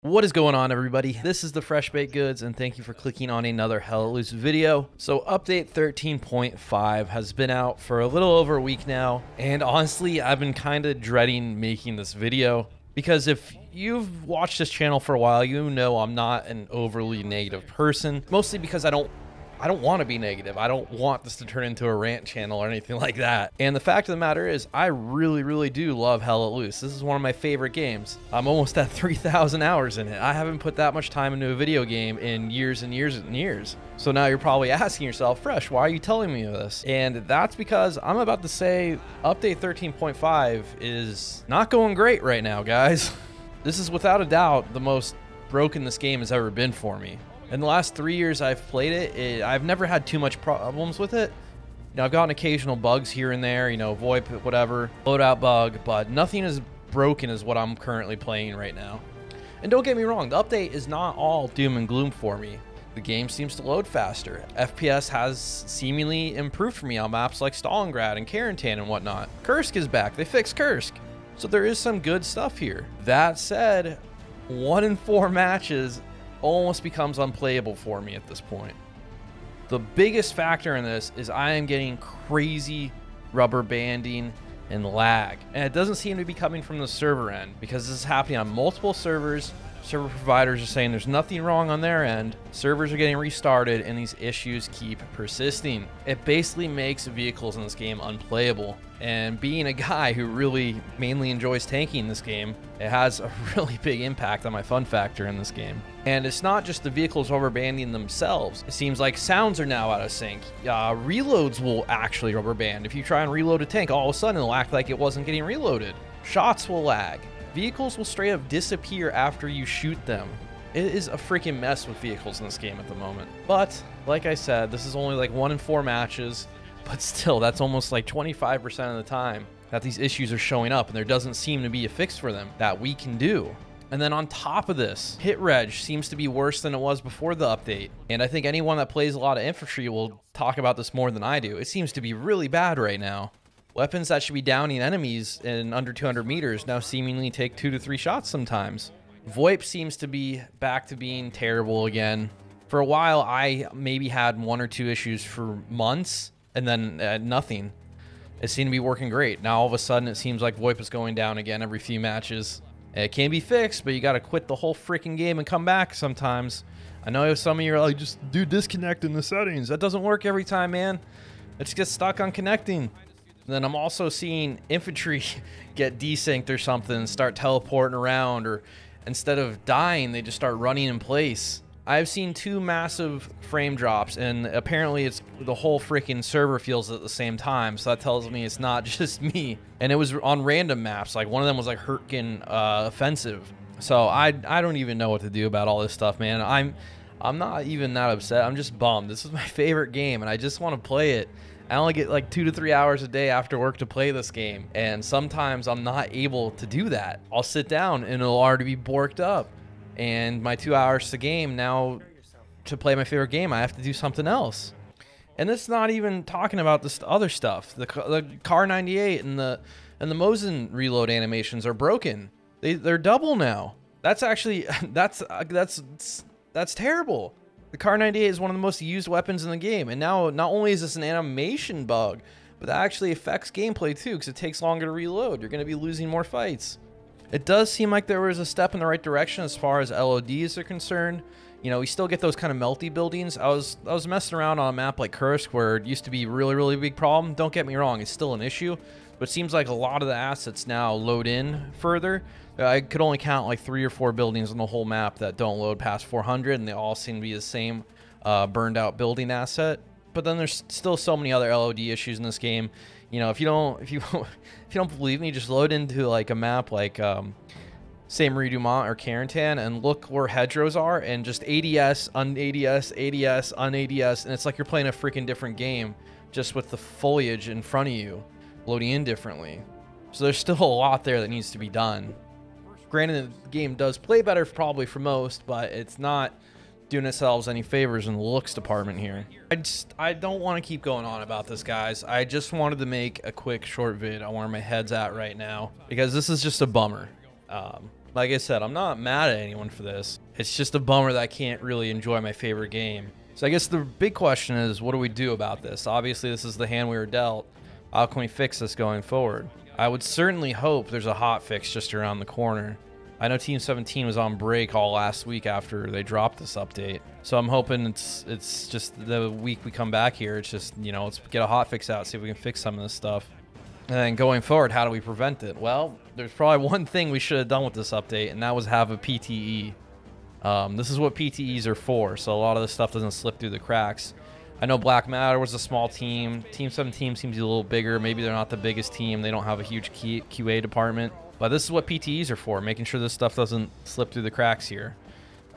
What is going on, everybody? This is the Fresh Baked Goods, and thank you for clicking on another Hella Loose video. So update 13.5 has been out for a little over a week now, and honestly, I've been kind of dreading making this video because if you've watched this channel for a while, you know I'm not an overly negative person, mostly because I don't want to be negative. I don't want this to turn into a rant channel or anything like that. And the fact of the matter is, I really do love Hella Loose. This is one of my favorite games. I'm almost at 3,000 hours in it. I haven't put that much time into a video game in years and years and years. So now you're probably asking yourself, Fresh, why are you telling me this? And that's because I'm about to say update 13.5 is not going great right now, guys. This is without a doubt the most broken this game has ever been for me. In the last 3 years I've played it, I've never had too much problems with it. You know, I've gotten occasional bugs here and there, you know, VoIP, whatever, loadout bug, but nothing as broken as what I'm currently playing right now. And don't get me wrong, the update is not all doom and gloom for me. The game seems to load faster. FPS has seemingly improved for me on maps like Stalingrad and Karantan and whatnot. Kursk is back, they fixed Kursk. So there is some good stuff here. That said, 1 in 4 matches almost becomes unplayable for me at this point. The biggest factor in this is I am getting crazy rubber banding and lag, and it doesn't seem to be coming from the server end because this is happening on multiple servers. Server providers are saying there's nothing wrong on their end. Servers are getting restarted and these issues keep persisting. It basically makes vehicles in this game unplayable. And being a guy who really mainly enjoys tanking in this game, it has a really big impact on my fun factor in this game. And it's not just the vehicles rubber banding themselves. It seems like sounds are now out of sync. Reloads will actually rubber band. If you try and reload a tank, all of a sudden it'll act like it wasn't getting reloaded. Shots will lag. Vehicles will straight up disappear after you shoot them. It is a freaking mess with vehicles in this game at the moment. But, like I said, this is only like 1 in 4 matches, but still, that's almost like 25% of the time that these issues are showing up, and there doesn't seem to be a fix for them that we can do. And then on top of this, hit reg seems to be worse than it was before the update. And I think anyone that plays a lot of infantry will talk about this more than I do. It seems to be really bad right now. Weapons that should be downing enemies in under 200 meters now seemingly take 2 to 3 shots sometimes. VoIP seems to be back to being terrible again. For a while, I maybe had 1 or 2 issues for months, and then nothing. It seemed to be working great. Now all of a sudden, it seems like VoIP is going down again every few matches. It can be fixed, but you got to quit the whole freaking game and come back sometimes. I know some of you are like, just do disconnect in the settings. That doesn't work every time, man. It just gets stuck on connecting. Then I'm also seeing infantry get desynced or something, start teleporting around, or instead of dying, they just start running in place. I've seen 2 massive frame drops, and apparently it's the whole freaking server feels at the same time, so that tells me it's not just me. And it was on random maps, like one of them was like Hurtgen offensive. So I don't even know what to do about all this stuff, man. I'm not even that upset. I'm just bummed. This is my favorite game, and I just want to play it. I only get like 2 to 3 hours a day after work to play this game, and sometimes I'm not able to do that. I'll sit down and it'll already be borked up, and my 2 hours to game now to play my favorite game, I have to do something else. And it's not even talking about this other stuff. The Car 98 and the Mosin reload animations are broken. They're double now. That's actually that's terrible. The Car 98 is one of the most used weapons in the game, and now not only is this an animation bug, but that actually affects gameplay too, because it takes longer to reload. You're going to be losing more fights. It does seem like there was a step in the right direction as far as LODs are concerned. You know, we still get those kind of melty buildings. I was messing around on a map like Kursk where it used to be really big problem. Don't get me wrong, it's still an issue, but it seems like a lot of the assets now load in further. I could only count like 3 or 4 buildings on the whole map that don't load past 400, and they all seem to be the same burned out building asset. But then there's still so many other LOD issues in this game. You know, if you don't believe me, just load into like a map like say Marie Dumont or Karantan and look where hedgerows are, and just ADS, un-ADS, ADS, un-ADS, and it's like you're playing a freaking different game just with the foliage in front of you loading in differently. So there's still a lot there that needs to be done. Granted, the game does play better probably for most, but it's not doing itself any favors in the looks department here. I don't want to keep going on about this, guys. I just wanted to make a quick short vid on where my head's at right now, because this is just a bummer. Like I said, I'm not mad at anyone for this. It's just a bummer that I can't really enjoy my favorite game. So I guess the big question is, what do we do about this? Obviously, this is the hand we were dealt. How can we fix this going forward? I would certainly hope there's a hot fix just around the corner. I know Team 17 was on break all last week after they dropped this update. So I'm hoping it's just the week we come back here, it's just, you know, let's get a hot fix out, see if we can fix some of this stuff. And then going forward, how do we prevent it? Well, there's probably one thing we should have done with this update, and that was have a PTE. This is what PTEs are for, so a lot of this stuff doesn't slip through the cracks. I know Black Matter was a small team. Team 17 seems to be a little bigger. Maybe they're not the biggest team. They don't have a huge QA department. But this is what PTEs are for, making sure this stuff doesn't slip through the cracks here.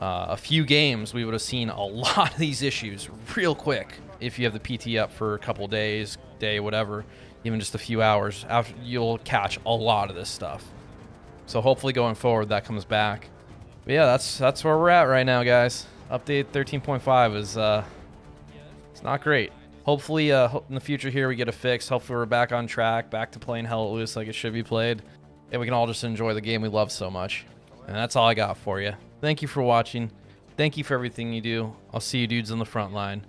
A few games, we would have seen a lot of these issues real quick. If you have the PT up for a couple days, whatever, even just a few hours, after, you'll catch a lot of this stuff. So hopefully going forward, that comes back. But yeah, that's where we're at right now, guys. Update 13.5 is it's not great. Hopefully in the future here we get a fix. Hopefully we're back on track, back to playing Hell Loose like it should be played. And we can all just enjoy the game we love so much. And that's all I got for you. Thank you for watching. Thank you for everything you do. I'll see you dudes on the front line.